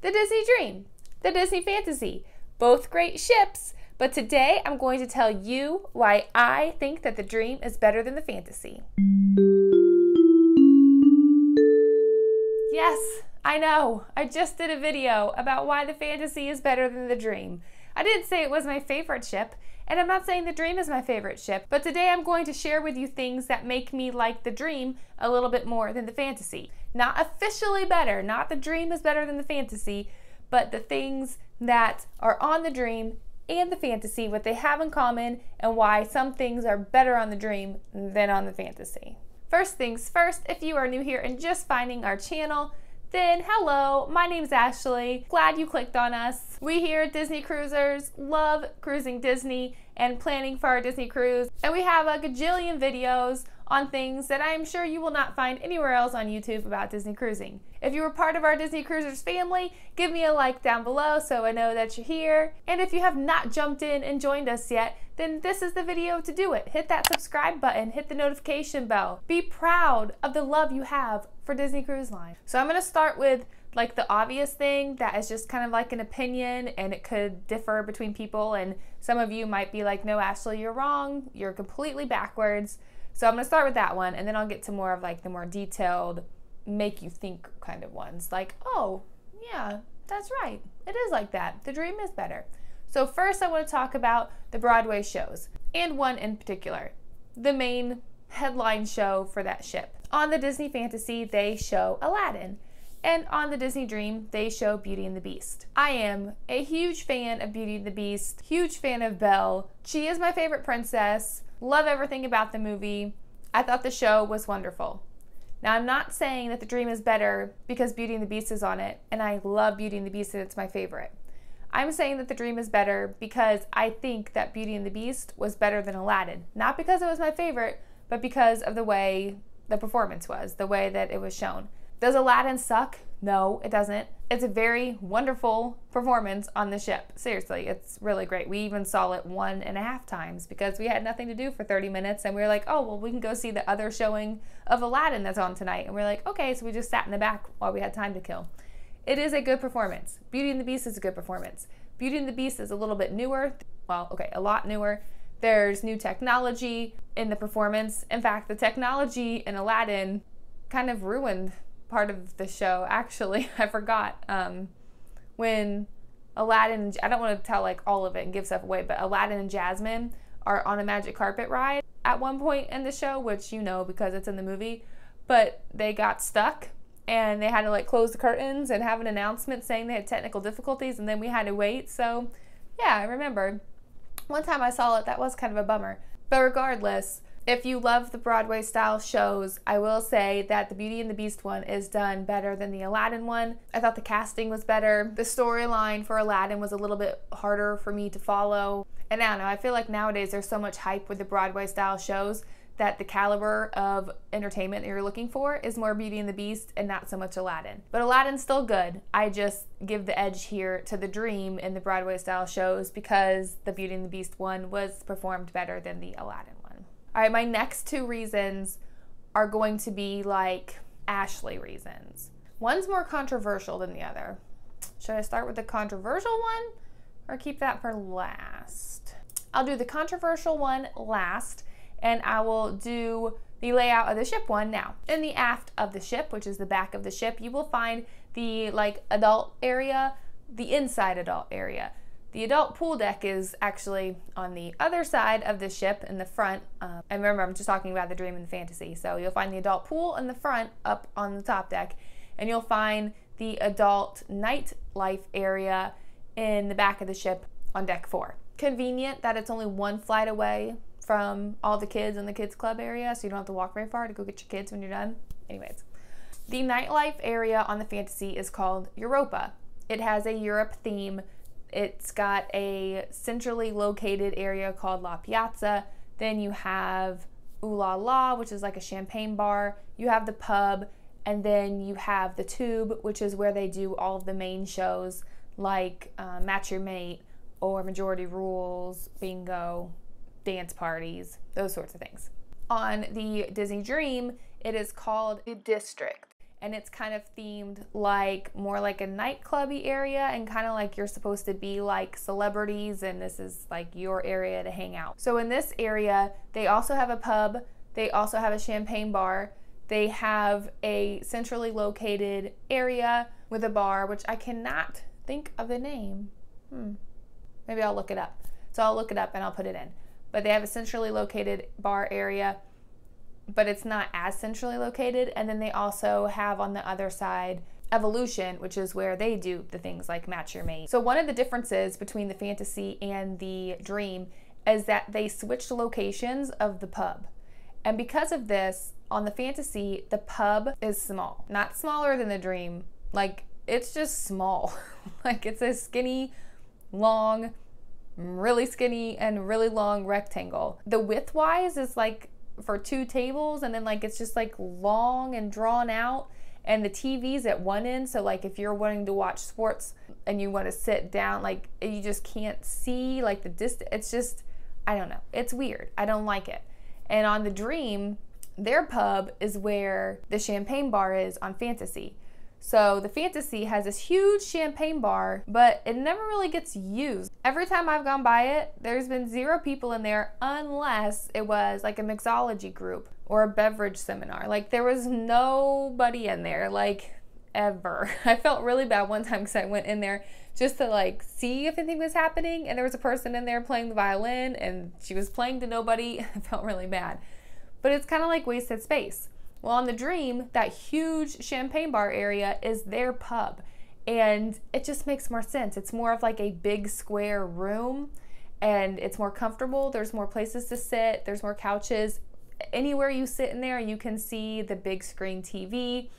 the Disney Dream, the Disney Fantasy, both great ships, but today I'm going to tell you why I think that the Dream is better than the Fantasy. Yes, I know, I just did a video about why the Fantasy is better than the Dream. I didn't say it was my favorite ship, and I'm not saying the Dream is my favorite ship, but today I'm going to share with you things that make me like the Dream a little bit more than the Fantasy. Not officially better, not the Dream is better than the Fantasy, but the things that are on the Dream and the Fantasy, what they have in common, and why some things are better on the Dream than on the Fantasy. First things first, if you are new here and just finding our channel, then hello, my name's Ashley. Glad you clicked on us. We here at Disney Cruisers love cruising Disney and planning for our Disney cruise, and we have a gajillion videos on things that I'm sure you will not find anywhere else on YouTube about Disney cruising. If you were part of our Disney Cruisers family, give me a like down below so I know that you're here. And if you have not jumped in and joined us yet, then this is the video to do it. Hit that subscribe button, hit the notification bell. Be proud of the love you have for Disney Cruise Line. So I'm gonna start with like the obvious thing that is just kind of like an opinion, and it could differ between people, and some of you might be like, no, Ashley, you're wrong. You're completely backwards. So I'm gonna start with that one, and then I'll get to more of like the more detailed, make you think kind of ones. Like, oh, yeah, that's right. It is like that. The Dream is better. So first I want to talk about the Broadway shows, and one in particular, the main headline show for that ship. On the Disney Fantasy, they show Aladdin, and on the Disney Dream, they show Beauty and the Beast. I am a huge fan of Beauty and the Beast, huge fan of Belle. She is my favorite princess. Love everything about the movie. I thought the show was wonderful. Now, I'm not saying that the Dream is better because Beauty and the Beast is on it, and I love Beauty and the Beast and it's my favorite. I'm saying that the Dream is better because I think that Beauty and the Beast was better than Aladdin. Not because it was my favorite, but because of the way the performance was, the way that it was shown. Does Aladdin suck? No, it doesn't. It's a very wonderful performance on the ship. Seriously, it's really great. We even saw it 1.5 times because we had nothing to do for 30 minutes, and we were like, oh, well, we can go see the other showing of Aladdin that's on tonight. And we're like, okay, so we just sat in the back while we had time to kill. It is a good performance. Beauty and the Beast is a good performance. Beauty and the Beast is a little bit newer. Well, okay, a lot newer. There's new technology in the performance. In fact, the technology in Aladdin kind of ruined part of the show, actually. I forgot when Aladdin, I don't want to tell like all of it and give stuff away, but Aladdin and Jasmine are on a magic carpet ride at one point in the show, which you know because it's in the movie, but they got stuck and they had to like close the curtains and have an announcement saying they had technical difficulties, and then we had to wait. So yeah, I remember one time I saw it, that was kind of a bummer. But regardless, if you love the Broadway style shows, I will say that the Beauty and the Beast one is done better than the Aladdin one. I thought the casting was better. The storyline for Aladdin was a little bit harder for me to follow. And I don't know, I feel like nowadays there's so much hype with the Broadway style shows that the caliber of entertainment that you're looking for is more Beauty and the Beast and not so much Aladdin. But Aladdin's still good. I just give the edge here to the Dream in the Broadway style shows because the Beauty and the Beast one was performed better than the Aladdin one. All right, my next two reasons are going to be like Ashley reasons. One's more controversial than the other. Should I start with the controversial one or keep that for last? I'll do the controversial one last, and I will do the layout of the ship one now. In the aft of the ship, which is the back of the ship, you will find the like adult area, the inside adult area. The adult pool deck is actually on the other side of the ship in the front. And remember, I'm just talking about the Dream and the Fantasy. So you'll find the adult pool in the front up on the top deck, and you'll find the adult nightlife area in the back of the ship on deck 4. Convenient that it's only one flight away from all the kids in the kids club area, so you don't have to walk very far to go get your kids when you're done. Anyways, the nightlife area on the Fantasy is called Europa. It has a Europe theme. It's got a centrally located area called La Piazza. Then you have Ooh La La, which is like a champagne bar. You have the pub, and then you have the Tube, which is where they do all of the main shows like Match Your Mate or Majority Rules, Bingo, dance parties, those sorts of things. On the Disney Dream, it is called the District, and it's kind of themed like more like a nightclubby area, and kind of like you're supposed to be like celebrities and this is like your area to hang out. So in this area, they also have a pub, they also have a champagne bar, they have a centrally located area with a bar, which I cannot think of the name. Maybe I'll look it up. So I'll look it up and I'll put it in. But they have a centrally located bar area, but it's not as centrally located. And then they also have on the other side Evolution, which is where they do the things like Match Your Mate. So one of the differences between the Fantasy and the Dream is that they switched locations of the pub. And because of this, on the Fantasy, the pub is small. Not smaller than the Dream. Like, it's just small. Like, it's a skinny, long, really skinny, and really long rectangle. The width-wise is like for 2 tables, and then like it's just like long and drawn out, and the TV's at one end, so like if you're wanting to watch sports and you want to sit down, like you just can't see like the distance. It's just, I don't know, it's weird. I don't like it. And on the Dream, their pub is where the champagne bar is on Fantasy. So the Fantasy has this huge champagne bar, but it never really gets used. Every time I've gone by it, there's been 0 people in there unless it was like a mixology group or a beverage seminar. Like there was nobody in there, like ever. I felt really bad one time because I went in there just to like see if anything was happening, and there was a person in there playing the violin and she was playing to nobody. I felt really bad. But it's kind of like wasted space. Well, on the Dream, that huge champagne bar area is their pub, and it just makes more sense. It's more of like a big square room, and it's more comfortable. There's more places to sit. There's more couches. Anywhere you sit in there, you can see the big screen TV.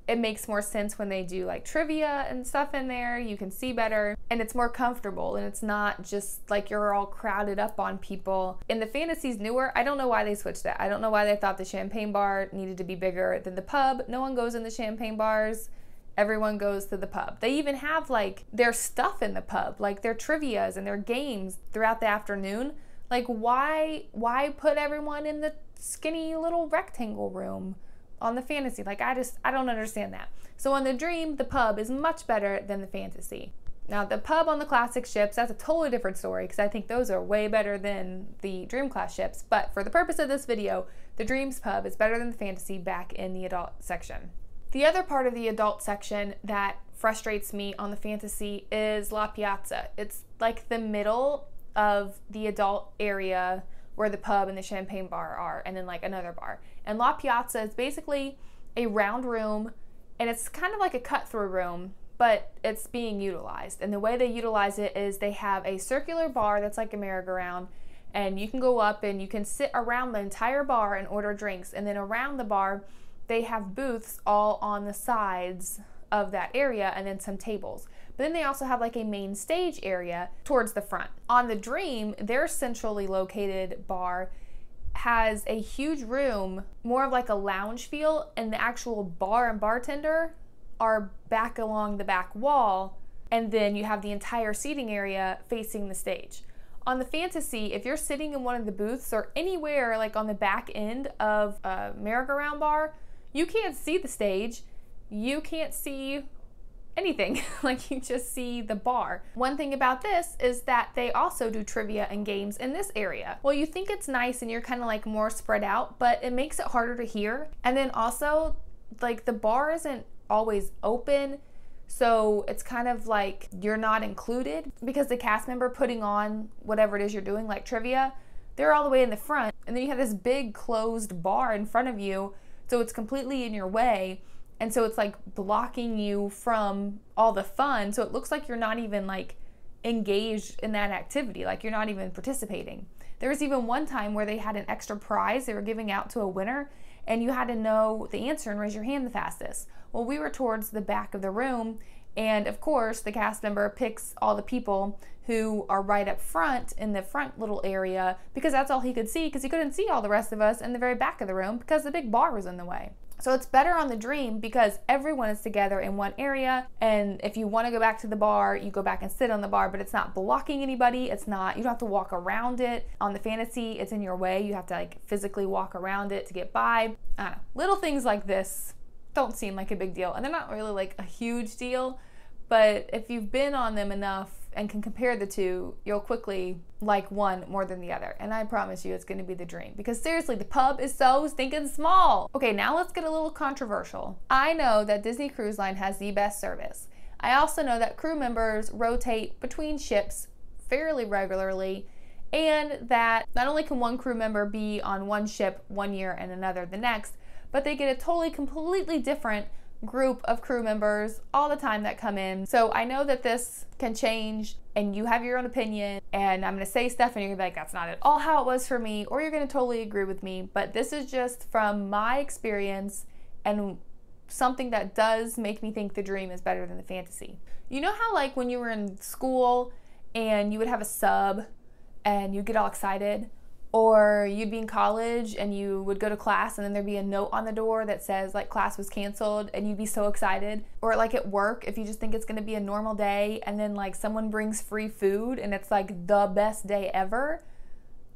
It makes more sense when they do like trivia and stuff in there. You can see better, and it's more comfortable, and it's not just like you're all crowded up on people. In the Fantasy's newer, I don't know why they switched that. I don't know why they thought the champagne bar needed to be bigger than the pub. No one goes in the champagne bars. Everyone goes to the pub. They even have like their stuff in the pub, like their trivias and their games throughout the afternoon. Like why put everyone in the skinny little rectangle room on the Fantasy? Like I don't understand that. So on the Dream, the pub is much better than the Fantasy. Now the pub on the classic ships, that's a totally different story because I think those are way better than the Dream class ships. But for the purpose of this video, the Dream's pub is better than the Fantasy back in the adult section. The other part of the adult section that frustrates me on the Fantasy is La Piazza. It's like the middle of the adult area where the pub and the champagne bar are, and then like another bar. And La Piazza is basically a round room, and it's kind of like a cut-through room, but it's being utilized. And the way they utilize it is they have a circular bar that's like a merry-go-round, and you can go up and you can sit around the entire bar and order drinks. And then around the bar, they have booths all on the sides of that area, and then some tables. But then they also have like a main stage area towards the front. On the Dream, their centrally located bar has a huge room, more of like a lounge feel, and the actual bar and bartender are back along the back wall, and then you have the entire seating area facing the stage. On the Fantasy, if you're sitting in one of the booths or anywhere like on the back end of a merry-go-round bar, you can't see the stage. You can't see anything. Like you just see the bar. One thing about this is that they also do trivia and games in this area. Well, you think it's nice and you're kind of like more spread out, but it makes it harder to hear. And then also like the bar isn't always open, so it's kind of like you're not included because the cast member putting on whatever it is you're doing, like trivia, they're all the way in the front, and then you have this big closed bar in front of you, so it's completely in your way. And so it's like blocking you from all the fun. So it looks like you're not even like engaged in that activity. Like you're not even participating. There was even one time where they had an extra prize they were giving out to a winner, and you had to know the answer and raise your hand the fastest. Well, we were towards the back of the room, and of course the cast member picks all the people who are right up front in the front little area because that's all he could see, because he couldn't see all the rest of us in the very back of the room because the big bar was in the way. So it's better on the Dream because everyone is together in one area, and if you want to go back to the bar, you go back and sit on the bar, but it's not blocking anybody. It's not, you don't have to walk around it. On the Fantasy, it's in your way. You have to like physically walk around it to get by. I don't know. Little things like this don't seem like a big deal. And they're not really like a huge deal, but if you've been on them enough and can compare the two, you'll quickly like one more than the other. And I promise you it's going to be the Dream, because seriously, the Pub is so stinking small. Okay, now let's get a little controversial. I know that Disney Cruise Line has the best service. I also know that crew members rotate between ships fairly regularly, and that not only can one crew member be on one ship one year and another the next, but they get a totally completely different group of crew members all the time that come in. So I know that this can change and you have your own opinion, and I'm gonna say stuff and you're gonna be like, that's not at all how it was for me, or you're gonna totally agree with me, but this is just from my experience and something that does make me think the Dream is better than the Fantasy. You know how like when you were in school and you would have a sub and you get all excited, or you'd be in college and you would go to class and then there'd be a note on the door that says like class was canceled and you'd be so excited, or like at work if you just think it's going to be a normal day and then like someone brings free food and it's like the best day ever,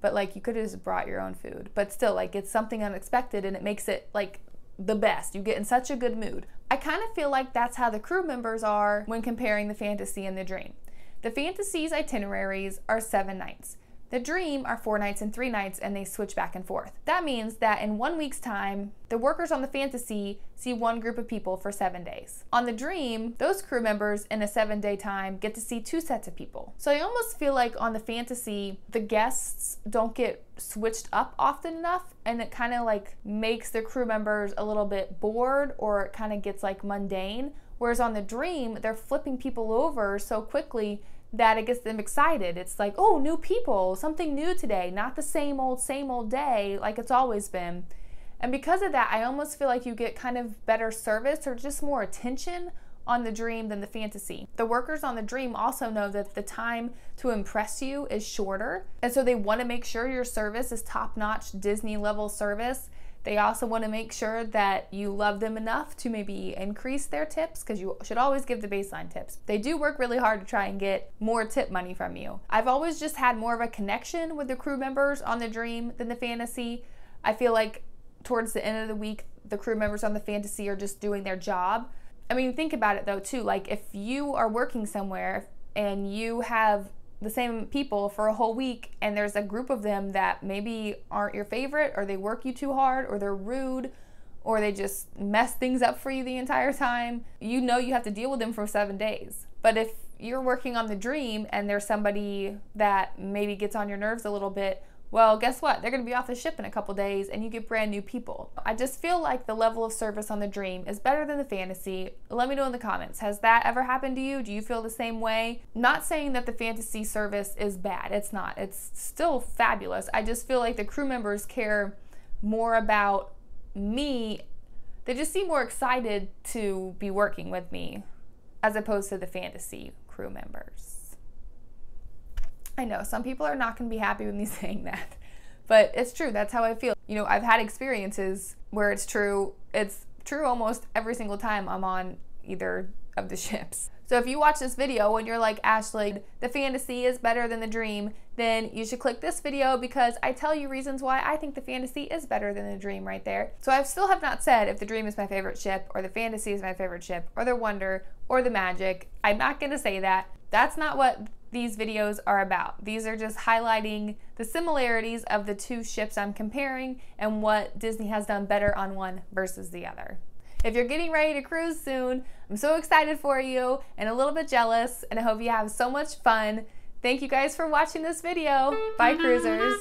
but like you could have just brought your own food, but still like it's something unexpected and it makes it like the best. You get in such a good mood. I kind of feel like that's how the crew members are when comparing the Fantasy and the Dream. The Fantasy's itineraries are 7 nights. The Dream are 4 nights and 3 nights, and they switch back and forth. That means that in 1 week's time, the workers on the Fantasy see one group of people for 7 days. On the Dream, those crew members in a 7-day time get to see 2 sets of people. So I almost feel like on the Fantasy, the guests don't get switched up often enough, and it kind of like makes the crew members a little bit bored, or it kind of gets like mundane. Whereas on the Dream, they're flipping people over so quickly that it gets them excited. It's like, oh, new people, something new today, not the same old day like it's always been. And because of that, I almost feel like you get kind of better service or just more attention on the Dream than the Fantasy. The workers on the Dream also know that the time to impress you is shorter, and so they want to make sure your service is top-notch Disney level service. They also want to make sure that you love them enough to maybe increase their tips, because you should always give the baseline tips. They do work really hard to try and get more tip money from you. I've always just had more of a connection with the crew members on the Dream than the Fantasy. I feel like towards the end of the week, the crew members on the Fantasy are just doing their job. I mean, think about it though too, like if you are working somewhere and you have the same people for a whole week and there's a group of them that maybe aren't your favorite, or they work you too hard, or they're rude, or they just mess things up for you the entire time, you know you have to deal with them for 7 days. But if you're working on the Dream and there's somebody that maybe gets on your nerves a little bit, well, guess what? They're going to be off the ship in a couple days and you get brand new people. I just feel like the level of service on the Dream is better than the Fantasy. Let me know in the comments. Has that ever happened to you? Do you feel the same way? Not saying that the Fantasy service is bad. It's not. It's still fabulous. I just feel like the crew members care more about me. They just seem more excited to be working with me as opposed to the Fantasy crew members. I know some people are not going to be happy with me saying that, but it's true. That's how I feel. You know, I've had experiences where it's true. It's true almost every single time I'm on either of the ships. So if you watch this video and you're like, Ashley, the Fantasy is better than the Dream, then you should click this video, because I tell you reasons why I think the Fantasy is better than the Dream right there. So I still have not said if the Dream is my favorite ship, or the Fantasy is my favorite ship, or the Wonder, or the Magic. I'm not going to say that. That's not what these videos are about. These are just highlighting the similarities of the 2 ships I'm comparing and what Disney has done better on one versus the other. If you're getting ready to cruise soon, I'm so excited for you and a little bit jealous, and I hope you have so much fun. Thank you guys for watching this video. Bye, cruisers.